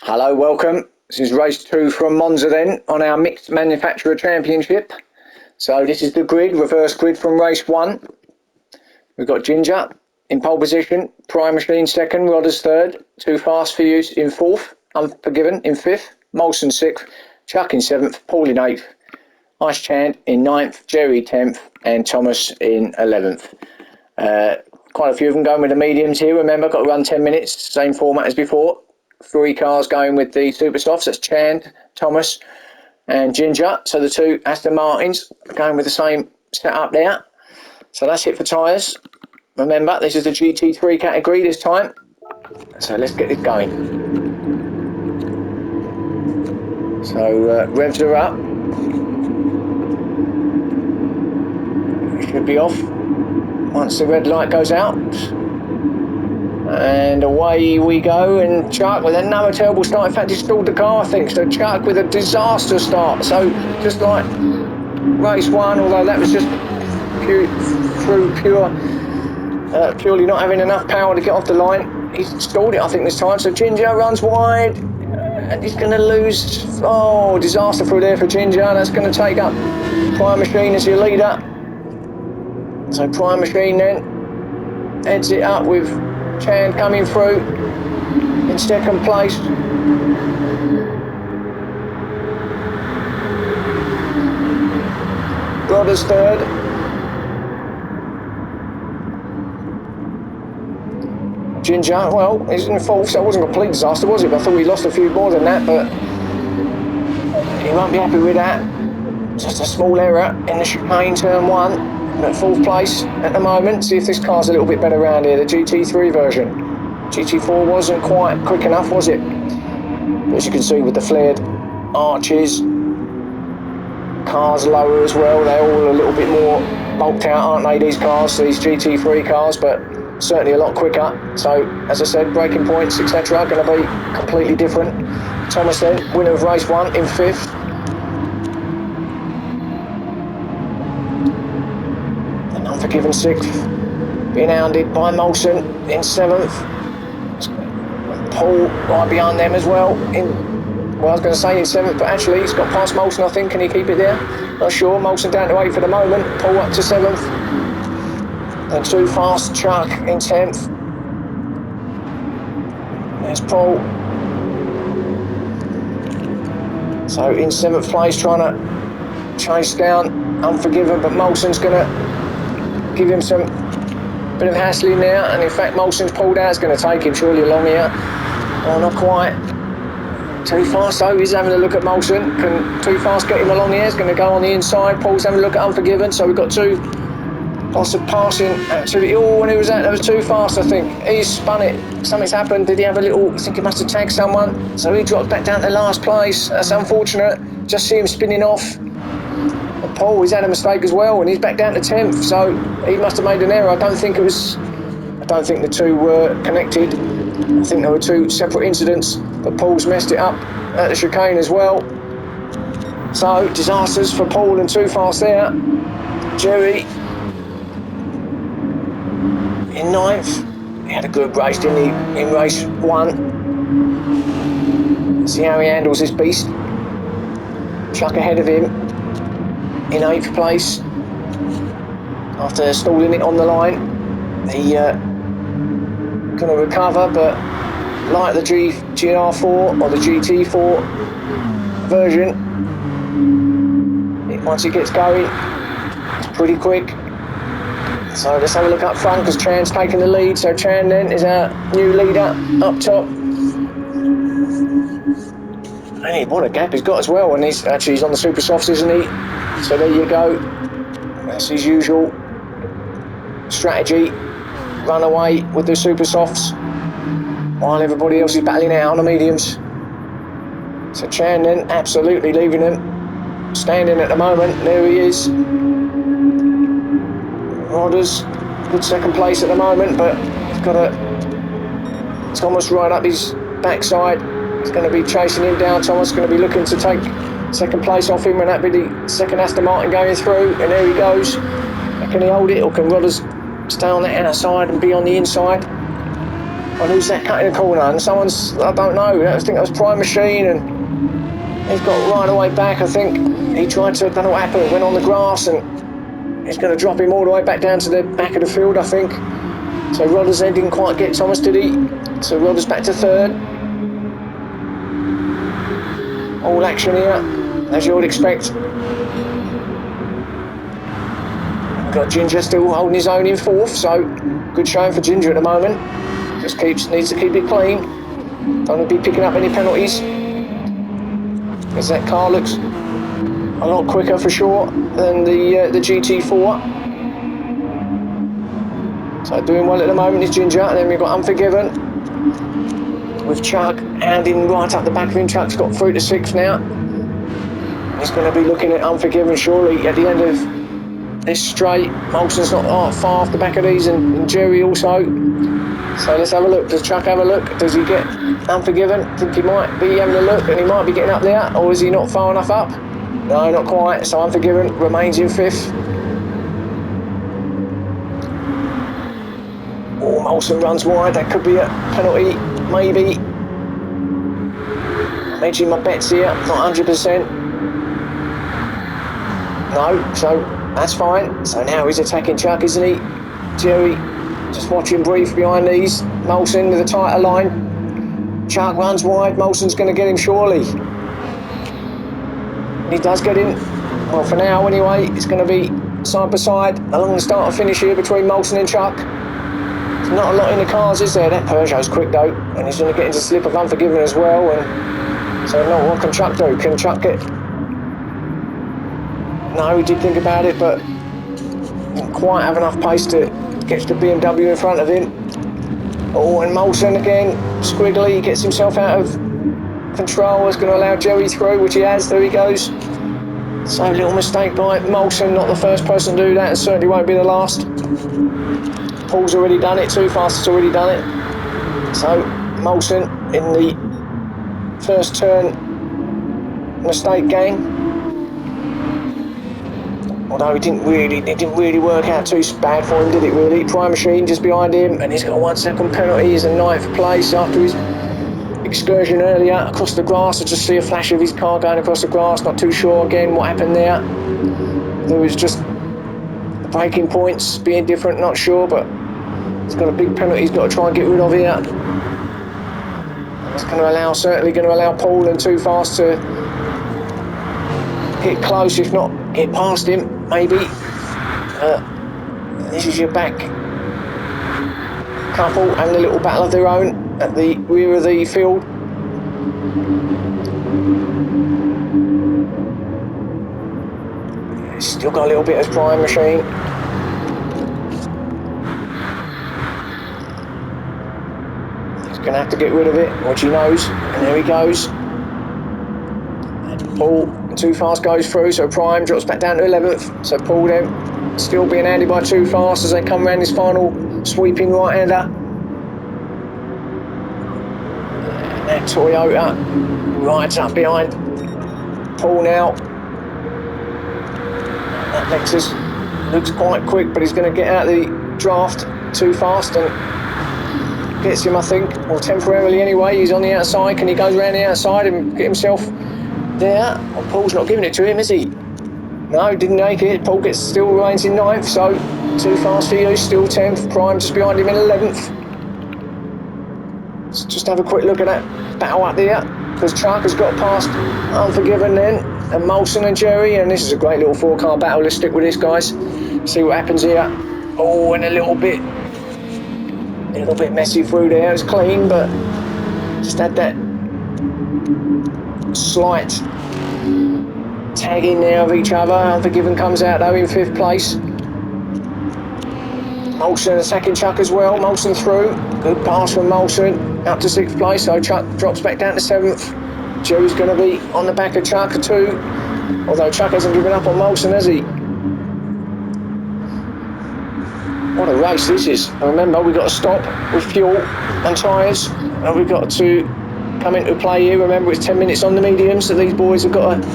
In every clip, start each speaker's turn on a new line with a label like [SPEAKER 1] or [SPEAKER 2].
[SPEAKER 1] Hello, welcome. This is race 2 from Monza then on our Mixed Manufacturer Championship. So this is the grid, reverse grid from race 1. We've got Ginger in pole position, Prime Machine second, Rodders third, Too Fast for You in fourth, Unforgiven in fifth, Molson sixth, Chuck in seventh, Paul in eighth, Ice Chant in ninth, Jerry 10th and Thomas in 11th. Quite a few of them going with the mediums here. Remember, got to run 10 minutes, same format as before. 3 cars going with the Super Softs. That's Chand, Thomas and Ginger. So the 2 Aston Martins going with the same setup there. So that's it for tyres. Remember, this is the GT3 category this time. So let's get this going. So revs are up. It should be off once the red light goes out. And away we go, and Chuck with another terrible start. In fact, he stalled the car, I think. So Chuck with a disaster start. So just like race 1, although that was just purely not having enough power to get off the line. He's stalled it, I think, this time. So Ginger runs wide, and he's going to lose. Oh, disaster through there for Ginger. That's going to take up Prime Machine as your leader. So Prime Machine then heads it up with Chand coming through in second place. Rodders third. Ginger, well, he's in fourth, so it wasn't a complete disaster, was it? I thought we lost a few more than that, but he won't be happy with that. Just a small error in the chicane, turn 1. At fourth place at the moment. See if this car's a little bit better around here, the GT3 version. GT4 wasn't quite quick enough, was it? But as you can see with the flared arches, cars lower as well, they're all a little bit more bulked out, aren't they, these cars, these GT3 cars, but certainly a lot quicker. So, as I said, braking points, etc. are going to be completely different. Thomas then, winner of race 1 in 5th. Unforgiven 6th, being hounded by Molson in 7th. Paul right behind them as well. I was going to say in 7th, but actually he's got past Molson, I think. Can he keep it there? Not sure. Molson down to 8th for the moment. Paul up to 7th. And Too Fast Chuck in 10th. There's Paul. So in 7th place, trying to chase down Unforgiven, but Molson's going to give him some bit of hassling there, and in fact Molson's pulled out. It's going to take him surely along here. Oh, not quite. Too Fast though, he's having a look at Molson. Can Too Fast get him along here? It's going to go on the inside. Paul's having a look at Unforgiven, so we've got 2 lots of passing activity. Oh, when he was that was Too Fast, I think. He's spun it. Something's happened. Did he have a little, I think he must have tagged someone, so he dropped back down to last place. That's unfortunate. Just see him spinning off. Paul, he's had a mistake as well, and he's back down to 10th, so he must have made an error. I don't think the 2 were connected. I think there were 2 separate incidents, but Paul's messed it up at the chicane as well. So, disasters for Paul and Too Fast there. Jerry in 9th. He had a good race, didn't he, in race 1. See how he handles this beast. Chuck ahead of him in 8th place after stalling it on the line. He going to recover, but like the GR4 or the GT4 version, once he gets going, it's pretty quick. So let's have a look up front, because Chand's taking the lead. So Chand then is our new leader up top. And what a gap he's got as well, and he's on the Super Softs, isn't he? So there you go. That's his usual strategy. Run away with the Super Softs while everybody else is battling out on the mediums. So Chand then absolutely leaving them standing at the moment. There he is. Rodders, good second place at the moment, but he's got Thomas right up his backside. He's going to be chasing him down. Thomas is going to be looking to take second place off him, and that'll be the second Aston Martin going through, and there he goes. Can he hold it, or can Rodders stay on the outside and be on the inside? And who's that cutting the corner? And someone's, I don't know, I think that was Prime Machine, and he's got right away back, I think. He tried to, I don't know what happened, went on the grass, and he's going to drop him all the way back down to the back of the field, I think. So Rodders then didn't quite get Thomas, did he? So Rodders back to third. All action here, as you would expect. We've got Ginger still holding his own in fourth, so good showing for Ginger at the moment. Just needs to keep it clean. Don't want to be picking up any penalties. As that car looks a lot quicker for sure than the GT4. So doing well at the moment is Ginger, and then we've got Unforgiven with Chuck handing right up the back of him. Chuck's got through to sixth now. He's going to be looking at Unforgiven surely at the end of this straight. Molson's not far off the back of these, and Jerry also. So let's have a look. Does Chuck have a look? Does he get Unforgiven? I think he might be having a look, and he might be getting up there, or is he not far enough up? No, not quite. So Unforgiven remains in fifth. Oh, Molson runs wide. That could be a penalty, maybe. I'm edging my bets here, not 100%. No, so that's fine. So now he's attacking Chuck, isn't he? Jerry, just watching brief behind these. Molson with a tighter line. Chuck runs wide. Molson's going to get him surely. And he does get him. Well, for now anyway, it's going to be side by side along the start and finish here between Molson and Chuck. There's not a lot in the cars, is there? That Peugeot's quick though, and he's going to get into slip of Unforgiven as well. And so, no, what can Chuck do? Can Chuck get? No, he did think about it, but didn't quite have enough pace to get the BMW in front of him. Oh, and Molson again, squiggly, gets himself out of control. Is going to allow Jerry through, which he has. There he goes. So little mistake by Molson, not the first person to do that, and certainly won't be the last. Paul's already done it, Too Fast has already done it. So Molson in the first turn mistake gang. Although it didn't really work out too bad for him, did it really? Prime Machine just behind him, and he's got a 1 second penalty. He's in ninth place after his excursion earlier across the grass. I just see a flash of his car going across the grass. Not too sure again what happened there. There was just the braking points being different, not sure, but he's got a big penalty he's got to try and get rid of here. It's certainly going to allow Paul and Too Fast to get close, if not get past him, maybe. This is your back couple having a little battle of their own at the rear of the field. Still got a little bit of Prime Machine. He's going to have to get rid of it, which he knows. And there he goes. Paul, Too Fast goes through, so Prime drops back down to 11th. So Paul then still being handled by Too Fast as they come around this final sweeping right-hander. And that Toyota rides up behind Paul now. That Lexus looks quite quick, but he's going to get out of the draft Too Fast and gets him, I think, or temporarily anyway. He's on the outside. Can he go around the outside and get himself there? Well, Paul's not giving it to him, is he? No, didn't make it. Paul still remains in 9th, so Too Fast for you, still 10th. Prime just behind him in 11th. Let's just have a quick look at that battle up there, because Chuck has got past Unforgiven then, and Molson and Jerry, and this is a great little 4-car battle. Let's stick with this, guys. See what happens here. Oh, and a little bit messy through there. It's clean, but just had that slight tag in there of each other. Unforgiven comes out though in 5th place. Molson attacking Chuck as well. Molson through. Good pass from Molson up to 6th place. So Chuck drops back down to 7th. Jerry's going to be on the back of Chuck too. Although Chuck hasn't given up on Molson, has he? What a race this is. And remember, we've got to stop with fuel and tyres. And we've got to come into play here. Remember, it's 10 minutes on the mediums, so these boys have got to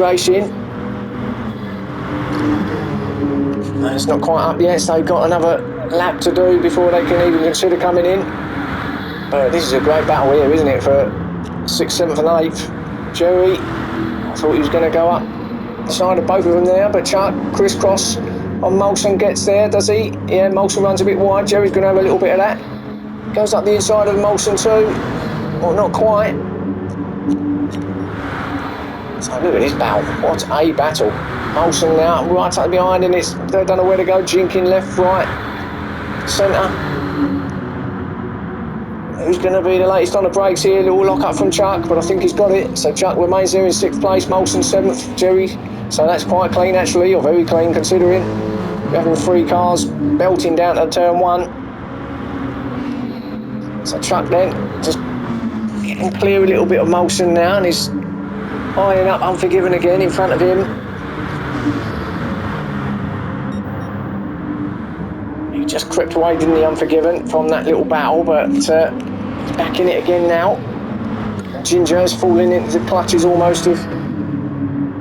[SPEAKER 1] race in. And it's not quite up yet, so they've got another lap to do before they can even consider coming in. But this is a great battle here, isn't it, for 6th, 7th and 8th. Jerry, I thought he was going to go up the side of both of them there, but Chuck, crisscross on Molson, gets there, does he? Yeah, Molson runs a bit wide. Jerry's going to have a little bit of that. Goes up the inside of Molson too. Well, not quite. So look at this battle. What a battle. Molson now right up behind, and they don't know where to go. Jinking left, right, centre. Who's going to be the latest on the brakes here? A little lock up from Chuck, but I think he's got it. So Chuck remains there in 6th place, Molson 7th, Jerry. So that's quite clean actually, or very clean considering we're having 3 cars belting down to turn 1. So Chuck then just getting clear a little bit of Molson now, and he's eyeing up Unforgiven again in front of him. He just crept away, didn't he, Unforgiven, from that little battle, but he's back in it again now. Ginger's falling into the clutches almost of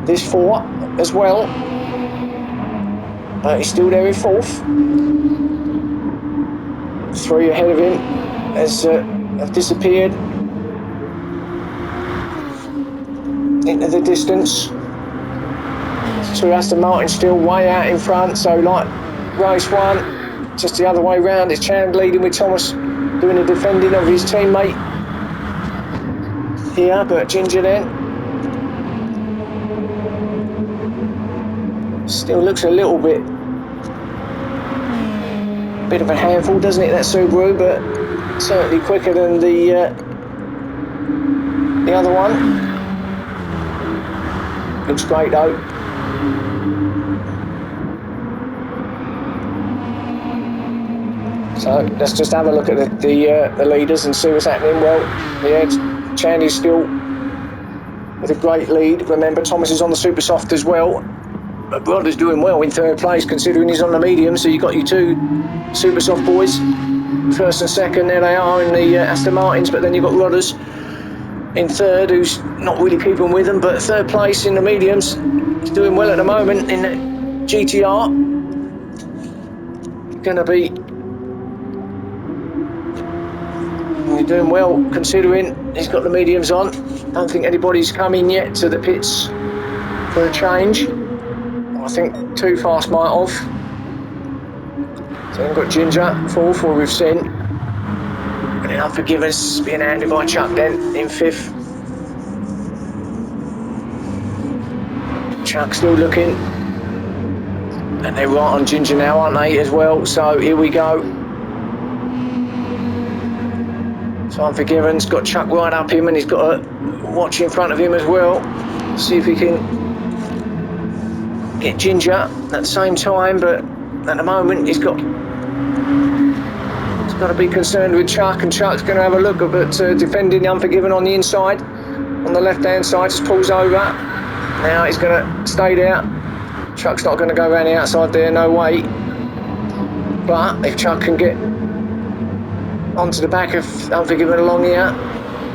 [SPEAKER 1] this 4 as well, but he's still there in 4th. 3 ahead of him have disappeared into the distance. 2 Aston Martin still way out in front, so like race 1, just the other way round. It's Chand leading with Thomas doing the defending of his teammate here, but Ginger then still looks a little bit of a handful, doesn't it, that Subaru, but certainly quicker than the other one. Looks great though. So let's just have a look at the leaders and see what's happening. Well, yeah, Chandy's still with a great lead. Remember, Thomas is on the super soft as well. But Brodder's doing well in 3rd place considering he's on the medium. So you've got your 2 super soft boys, 1st and 2nd. There they are in the Aston Martins. But then you've got Rodders in 3rd, who's not really keeping with them. But 3rd place in the mediums. He's doing well at the moment in the GTR. Gonna be doing well considering he's got the mediums on. Don't think anybody's come in yet to the pits for a change. I think Too Fast might have. So we've got Ginger 4th, who we've seen. And then Unforgiven's being handled by Chuck then in 5th. Chuck still looking. And they're right on Ginger now, aren't they, as well? So here we go. So Unforgiven's got Chuck right up him, and he's got a watch in front of him as well. See if he can get Ginger at the same time, but at the moment he's got to be concerned with Chuck, and Chuck's going to have a look at defending Unforgiven on the inside, on the left hand side. Just pulls over. Now he's going to stay there. Chuck's not going to go around the outside there, no way. But if Chuck can get onto the back of Unforgiven along here,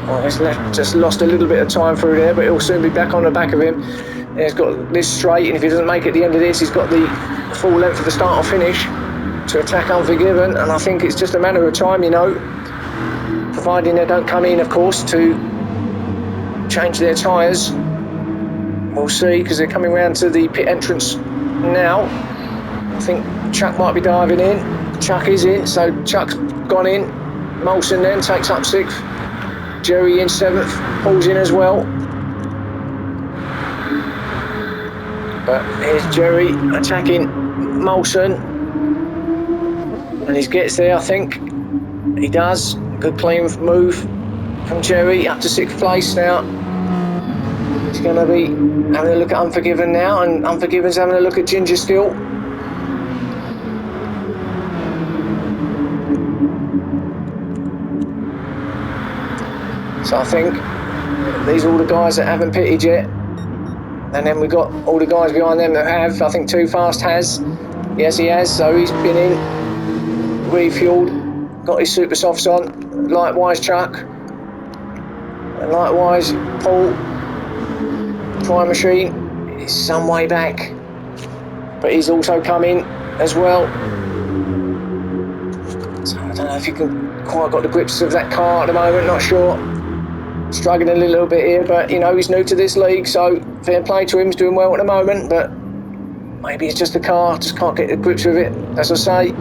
[SPEAKER 1] well, he's just lost a little bit of time through there, but he'll soon be back on the back of him. And he's got this straight, and if he doesn't make it at the end of this, he's got the full length of the start or finish to attack Unforgiven, and I think it's just a matter of time, you know, providing they don't come in, of course, to change their tyres. We'll see, because they're coming round to the pit entrance now. I think Chuck might be diving in. Chuck is in, so Chuck's gone in. Molson then takes up 6th. Jerry in 7th, pulls in as well. But here's Jerry attacking Molson. And he gets there, I think. He does. Good clean move from Jerry up to 6th place now. He's going to be having a look at Unforgiven now, and Unforgiven's having a look at Ginger still. So I think these are all the guys that haven't pitted yet. And then we've got all the guys behind them that have. I think Too Fast has. Yes, he has. So he's been in, refueled, got his super softs on. Likewise Chuck. And likewise Paul. Prime Machine is some way back. But he's also come in as well. if you can quite got the grips of that car at the moment, not sure. Struggling a little bit here, but you know, he's new to this league, so fair play to him, he's doing well at the moment, but maybe it's just the car, just can't get the grips with it, as I say.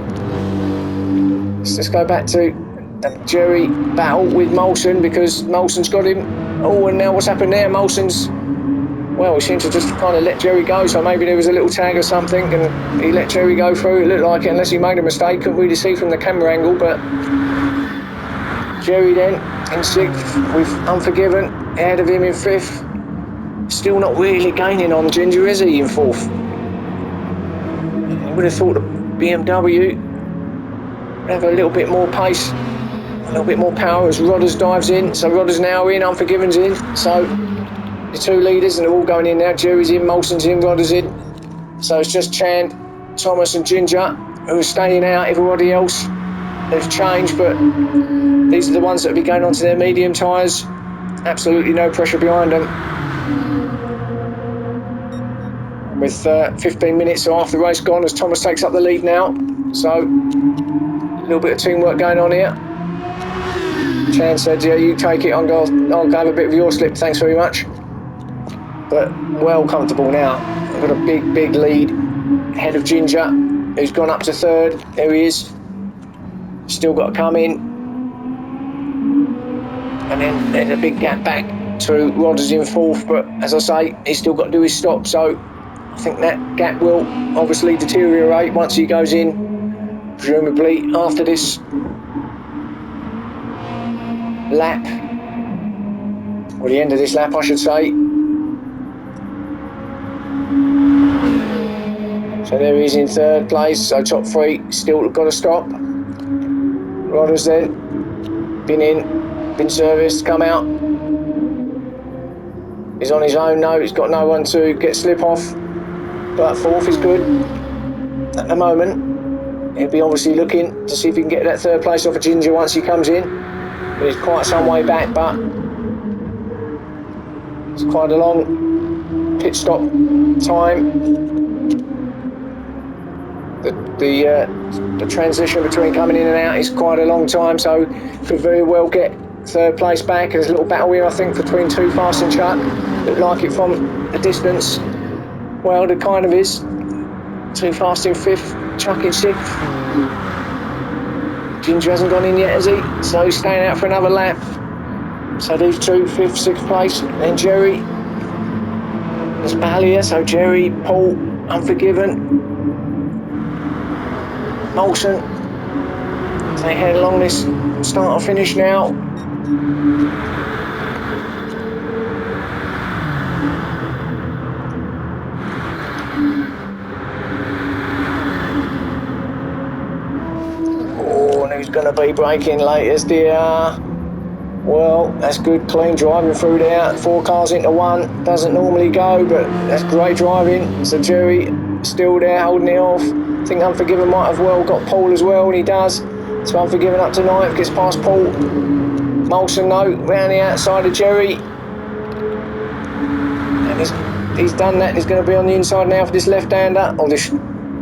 [SPEAKER 1] Let's just go back to Jerry battle with Molson, because Molson's got him. Oh, and now what's happened there? Molson's, well, he seemed to just kind of let Jerry go, so maybe there was a little tag or something, and he let Jerry go through. It looked like it, unless he made a mistake. Couldn't really see from the camera angle, but Jerry then in 6th with Unforgiven, ahead of him in 5th. Still not really gaining on Ginger, is he, in 4th? I would have thought the BMW would have a little bit more pace, a little bit more power as Rodders dives in. So Rodders now in, Unforgiven's in. So the 2 leaders, and they're all going in now. Jerry's in, Molson's in, Rodders in. So it's just Chand, Thomas and Ginger who are staying out. Everybody else has changed, but these are the ones that will be going onto their medium tyres. Absolutely no pressure behind them. With 15 minutes or half the race gone, as Thomas takes up the lead now. So a little bit of teamwork going on here. Chan said, yeah, you take it, I'll go have a bit of your slip, thanks very much. But well comfortable now. They've got a big lead ahead of Ginger, who's gone up to 3rd. There he is. Still got to come in. And then there's a big gap back to Rodders in 4th, but as I say, he's still got to do his stop, so I think that gap will obviously deteriorate once he goes in, presumably after this lap, or the end of this lap I should say. So there he is in 3rd place, so top 3 still got to stop. Rodders then, been serviced, come out. He's on his own now, he's got no one to get slip off, but 4th is good at the moment. He'll be obviously looking to see if he can get that 3rd place off of Ginger once he comes in. But he's quite some way back, but it's quite a long pit stop time. The transition between coming in and out is quite a long time, so could very well get 3rd place back. There's a little battle here, I think, between Too Fast and Chuck. Look like it from a distance. Well, it kind of is. Too Fast in 5th, Chuck in 6th. Ginger hasn't gone in yet, has he? So he's staying out for another lap. So these 2, 5th, 6th place. Then Jerry. There's battle here, so Jerry, Paul, Unforgiven, Molson. They head along this start or finish now. Oh, and who's going to be braking latest here? Well, that's good, clean driving through there. 4 cars into 1. Doesn't normally go, but that's great driving. So Jerry still there holding it off. I think Unforgiven might have well got Paul as well, and he does. So Unforgiven up to 9th, gets past Paul. Molson though, round the outside of Jerry. And he's done that, he's going to be on the inside now for this left-hander, or this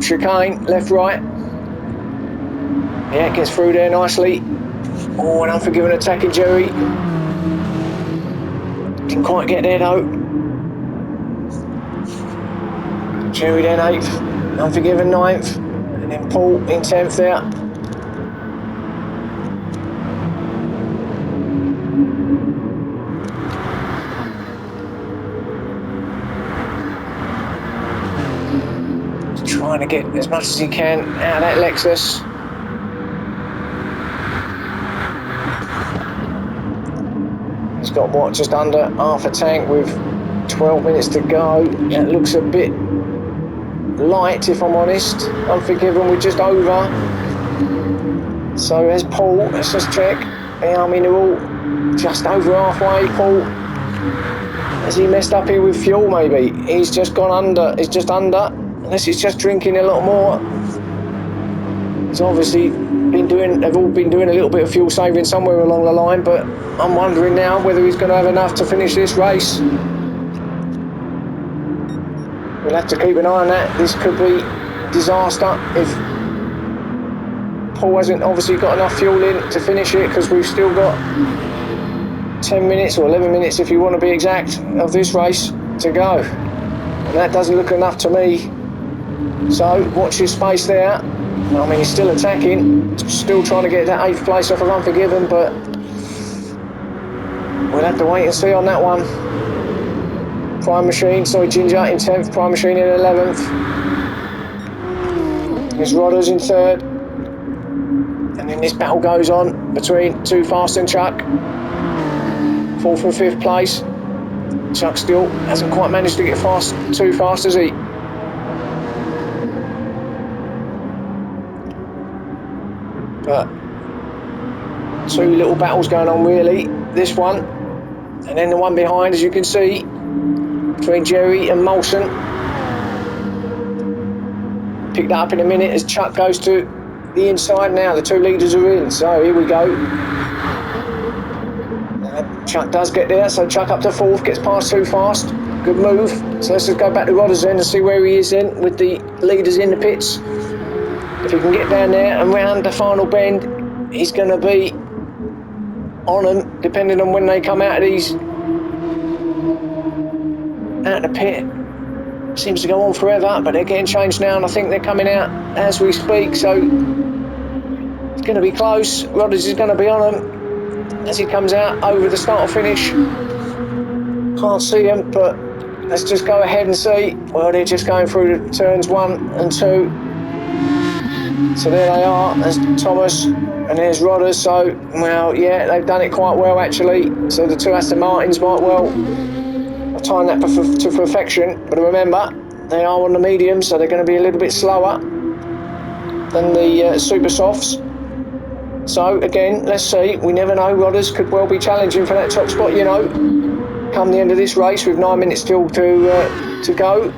[SPEAKER 1] chicane, left-right. Yeah, gets through there nicely. Oh, and Unforgiven attacking Jerry. Didn't quite get there though. Jerry then 8th, Unforgiven 9th, and then Paul in 10th there. He's trying to get as much as he can out of that Lexus. He's got what, just under half a tank with 12 minutes to go. That looks a bit light, if I'm honest. Unforgiven, we're just over. So there's Paul, let's just check. The Army Newell, just over halfway. Paul, has he messed up here with fuel maybe? He's just gone under, he's just under, unless he's just drinking a lot more. He's obviously been doing, they've all been doing a little bit of fuel saving somewhere along the line, but I'm wondering now whether he's going to have enough to finish this race. We'll have to keep an eye on that. This could be disaster if Paul hasn't obviously got enough fuel in to finish it, because we've still got 10 minutes or 11 minutes, if you want to be exact, of this race to go. And that doesn't look enough to me. So watch his space there. I mean, he's still attacking, still trying to get that 8th place off of Unforgiven, but we'll have to wait and see on that one. Prime Machine, sorry, Ginger in 10th, Prime Machine in 11th. There's Rodders in 3rd. And then this battle goes on between Too Fast and Chuck. 4th and 5th place. Chuck still hasn't quite managed to get too fast, has he? But 2 little battles going on really. This one, and then the one behind, as you can see, between Jerry and Molson. Pick that up in a minute as Chuck goes to the inside now. The 2 leaders are in, so here we go. Chuck does get there, so Chuck up to 4th, gets past Too Fast. Good move. So let's just go back to Rodders then and see where he is then with the leaders in the pits. If he can get down there and round the final bend, he's going to be on them, depending on when they come out of the pit. Seems to go on forever, but they're getting changed now, and I think they're coming out as we speak, so it's going to be close. Rodders is going to be on them as he comes out over the start or finish. Can't see him, but let's just go ahead and see. Well, they're just going through the turns 1 and 2. So there they are. There's Thomas and there's Rodders. So, well, yeah, they've done it quite well actually. So the 2 Aston Martins might well have timed that to perfection. But remember, they are on the medium, so they're going to be a little bit slower than the Super Softs. So again, let's see. We never know. Rodders could well be challenging for that top spot, you know, come the end of this race with 9 minutes still to go.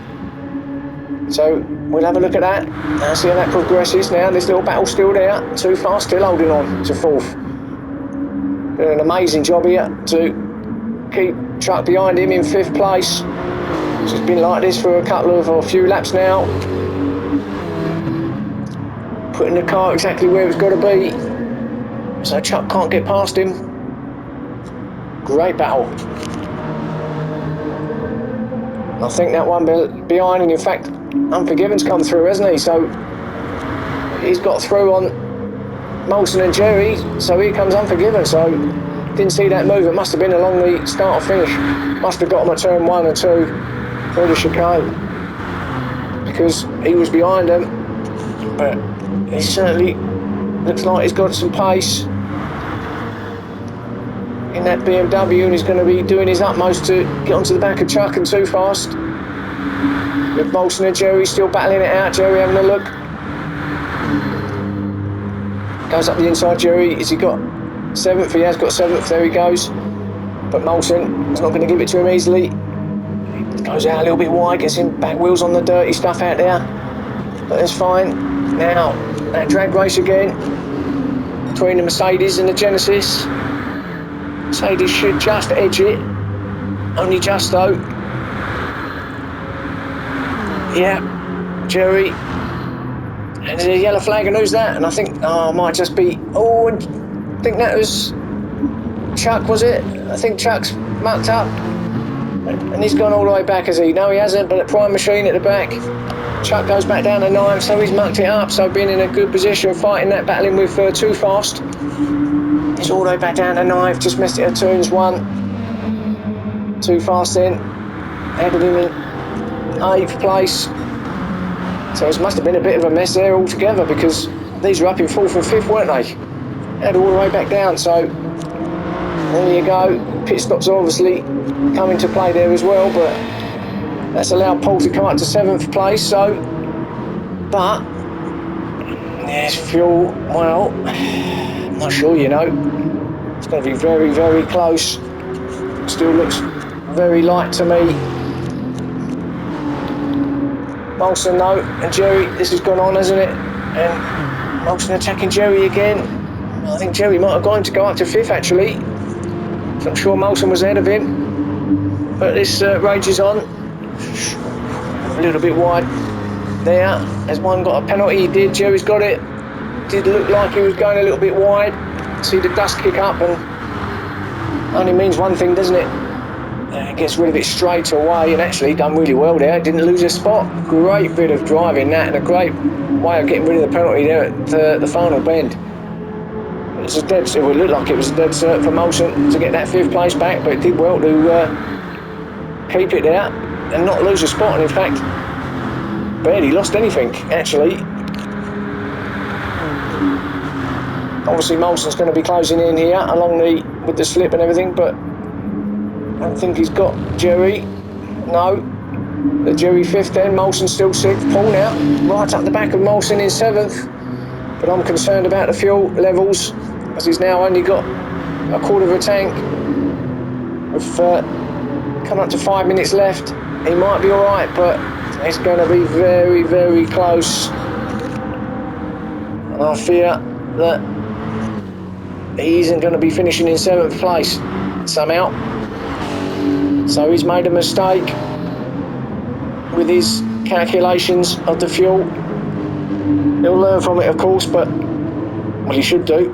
[SPEAKER 1] So we'll have a look at that and see how that progresses. Now this little battle's still there. Too Fast still holding on to 4th. Doing an amazing job here to keep Chuck behind him in 5th place. It's been like this for a few laps now. Putting the car exactly where it's got to be, so Chuck can't get past him. Great battle. I think that one behind, and in fact, Unforgiven's come through, hasn't he? So he's got through on Molson and Jerry. So here comes Unforgiven. So didn't see that move. It must have been along the start or finish. Must have got him at turn 1 and 2 for the chicane, because he was behind him. But he certainly looks like he's got some pace in that BMW, and he's going to be doing his utmost to get onto the back of Chuck and Too Fast. With Molson and Jerry still battling it out. Jerry having a look. Goes up the inside, Jerry. Has he got 7th? He has got 7th. There he goes. But Molson is not going to give it to him easily. He goes out a little bit wide, gets him back wheels on the dirty stuff out there. But that's fine. Now, that drag race again between the Mercedes and the Genesis. Mercedes should just edge it. Only just though. Yeah, Jerry. And there's a yellow flag, and who's that? And I think, it might just be, I think that was Chuck, was it? I think Chuck's mucked up. And he's gone all the way back, has he? No, he hasn't, but at Prime Machine at the back. Chuck goes back down to 9, so he's mucked it up. So being in a good position, fighting that, battling with Too Fast. He's all the way back down to 9, just missed it at turns 1. Too Fast then. Added him in 8th place. So it must have been a bit of a mess there altogether, because these were up in 4th and 5th, weren't they? Head all the way back down, so there you go. Pit stops are obviously come into play there as well, but that's allowed Paul to come up to 7th place, so, but there's fuel, well, I'm not sure, you know. It's going to be very, very close. Still looks very light to me. Molson though, and Jerry, this has gone on, hasn't it? And Molson attacking Jerry again. I think Jerry might have gone to go up to 5th actually. So I'm sure Molson was ahead of him. But this rages on. A little bit wide there. Has one got a penalty? He did. Jerry's got it. did look like he was going a little bit wide. See the dust kick up, and only means one thing, doesn't it? Gets rid of it straight away, and actually done really well there. Didn't lose a spot. Great bit of driving that, and a great way of getting rid of the penalty there at the final bend. It would look like it was a dead cert for Molson to get that 5th place back, but it did well to keep it there and not lose a spot, and in fact barely lost anything actually. Obviously Molson's going to be closing in here along with the slip and everything, but I don't think he's got Jerry. No, the Jerry 5th then, Molson still 6th. Paul now right up the back of Molson in 7th, but I'm concerned about the fuel levels as he's now only got a quarter of a tank. We've come up to 5 minutes left. He might be alright, but it's going to be very, very close, and I fear that he isn't going to be finishing in 7th place somehow. So he's made a mistake with his calculations of the fuel. He'll learn from it, of course, but well, he should do.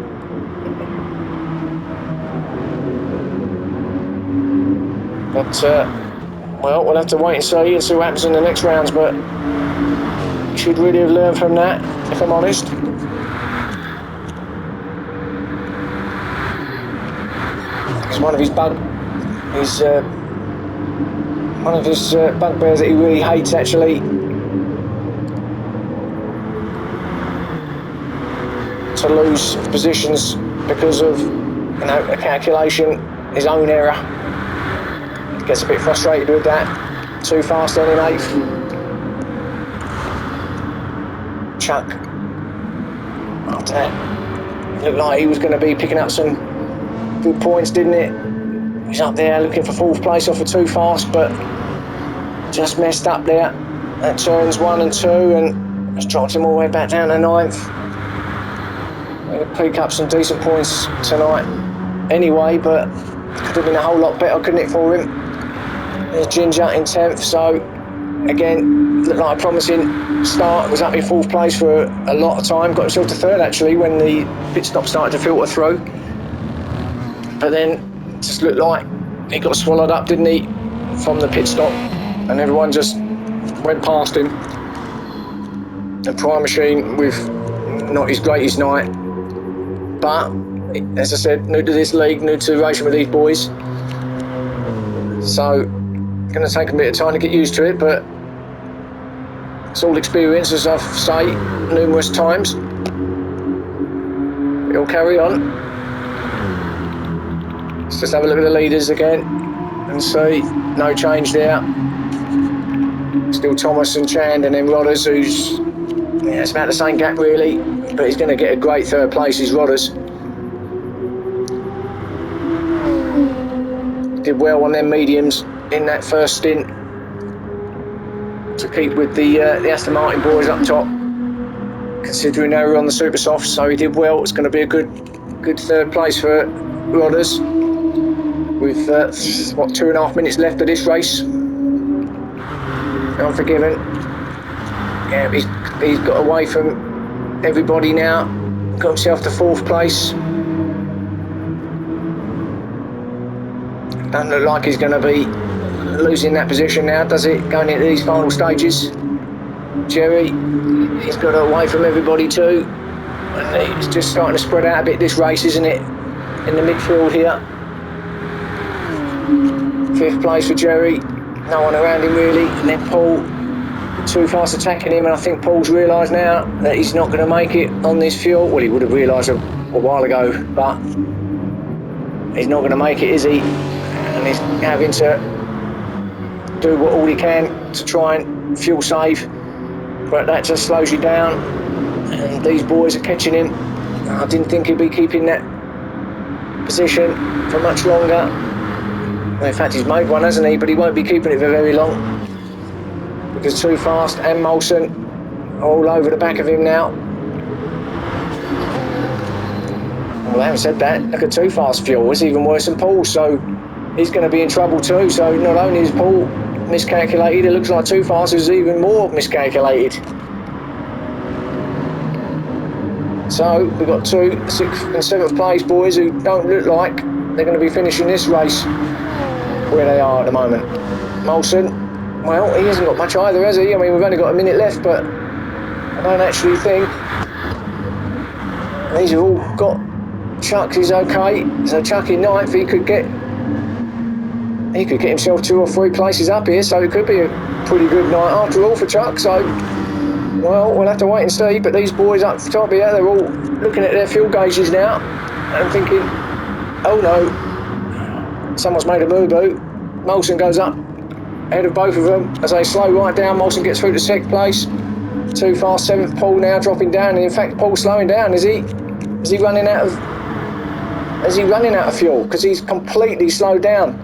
[SPEAKER 1] But well, we'll have to wait and see what happens in the next rounds, but he should really have learned from that, if I'm honest. It's one of his bugbears that he really hates, actually. To lose positions because of, a calculation, his own error. He gets a bit frustrated with that. Too fast then in 8th. Chuck. After that, it looked like he was going to be picking up some good points, didn't it? He's up there looking for 4th place off of Too Fast, but just messed up there at turns 1 and 2, and has dropped him all the way back down to 9th. He'll pick up some decent points tonight anyway, but could have been a whole lot better, couldn't it, for him? There's Ginger in 10th, so again, looked like a promising start. Was up in 4th place for a lot of time, got himself to 3rd actually when the pit stop started to filter through. But then just looked like he got swallowed up, didn't he, from the pit stop, and everyone just went past him. The Prime Machine with not his greatest night, but as I said, new to this league, new to racing with these boys, so going to take a bit of time to get used to it, but it's all experience, as I've said numerous times. It'll carry on. Let's just have a look at the leaders again and see, no change there. Still Thomas and Chand, and then Rodders, who's, it's about the same gap really, but he's going to get a great 3rd place, is Rodders. Did well on them mediums in that first stint to keep with the Aston Martin boys up top, considering they were on the super soft, so he did well. It's going to be a good 3rd place for Rodders with 2.5 minutes left of this race. Unforgiven. Yeah, he's got away from everybody now, got himself to 4th place. Doesn't look like he's going to be losing that position now, does it, going into these final stages? Jerry, he's got away from everybody too, and he's just starting to spread out a bit this race, isn't it, in the midfield here. 5th place for Jerry, no one around him really, and then Paul, Too Fast attacking him, and I think Paul's realised now that he's not going to make it on this fuel. Well, he would have realised a while ago, but he's not going to make it, is he? And he's having to do all he can to try and fuel save, but that just slows you down, and these boys are catching him. I didn't think he'd be keeping that position for much longer. Well, in fact, he's made one, hasn't he? But he won't be keeping it for very long, because Too Fast and Molson are all over the back of him now. Well, I haven't said that. Look at Too Fast fuel, it's even worse than Paul, so he's going to be in trouble too. So not only is Paul miscalculated, it looks like Too Fast is even more miscalculated. So we've got 2 6th and 7th place boys who don't look like they're going to be finishing this race where they are at the moment. Molson, well, he hasn't got much either, has he? I mean, we've only got a minute left, but I don't actually think these have all got. Chuck is okay, so Chuck in 9th, he could get himself 2 or 3 places up here, so it could be a pretty good night after all for Chuck. So, well, we'll have to wait and see. But these boys up top here, they're all looking at their fuel gauges now and thinking, oh no, someone's made a boo-boo. Molson goes up ahead of both of them as they slow right down. Molson gets through to 6th place. Too fast, 7th. Paul now dropping down, and in fact, Paul's slowing down. Is he running out of fuel? Because he's completely slowed down.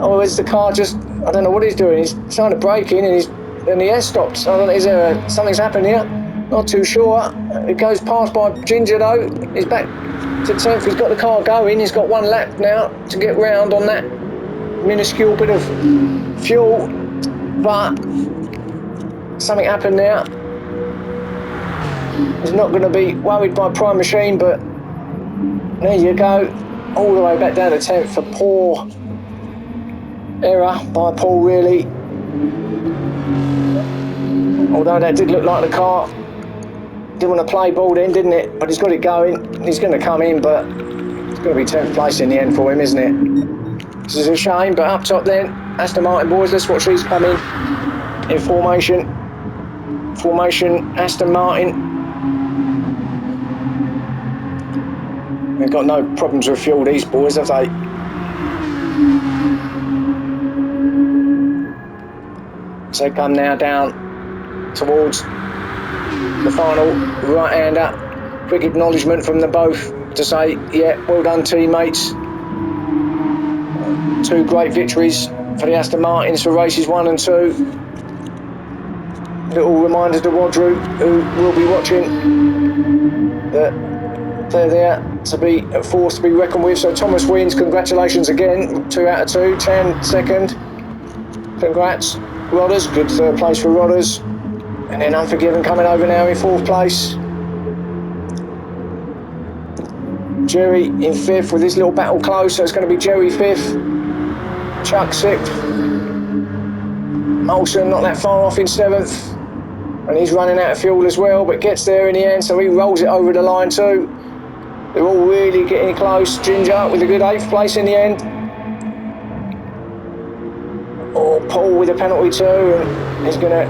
[SPEAKER 1] Or is the car just, I don't know what he's doing. He's trying to brake in and the air stops. I don't know, is there something's happened here? Not too sure. It goes past by Ginger though. He's back to 10th. He's got the car going. He's got 1 lap now to get round on that minuscule bit of fuel. But something happened there. He's not going to be worried by Prime Machine, but there you go. All the way back down to 10th for poor error by Paul, really. Although that did look like the car didn't want to play ball then, didn't it? But he's got it going. He's going to come in, but it's going to be 10th place in the end for him, isn't it? This is a shame, but up top then, Aston Martin boys, let's watch these come in formation. Formation, Aston Martin. They've got no problems with fuel, these boys, have they? So they come now down towards the final right-hander. Quick acknowledgement from them both to say, yeah, well done teammates. 2 great victories for the Aston Martins for races 1 and 2. Little reminder to Wadru, who will be watching, that they're there to be a force to be reckoned with. So Thomas wins, congratulations again, 2 out of 2, 10 second. Congrats. Rodders, good 3rd place for Rodders. And then Unforgiven coming over now in 4th place. Jerry in 5th with this little battle close, so it's going to be Jerry 5th. Chuck 6th. Molson not that far off in 7th. And he's running out of fuel as well, but gets there in the end, so he rolls it over the line too. They're all really getting close. Ginger with a good 8th place in the end. Oh, Paul with a penalty too, and he's going to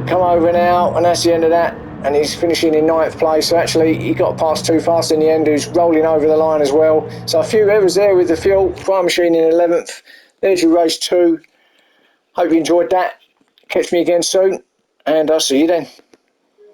[SPEAKER 1] come over now, and that's the end of that. And he's finishing in 9th place, so actually he got past Too Fast in the end, who's rolling over the line as well. So a few errors there with the fuel. Prime Machine in 11th. There's your race 2. Hope you enjoyed that. Catch me again soon, and I'll see you then.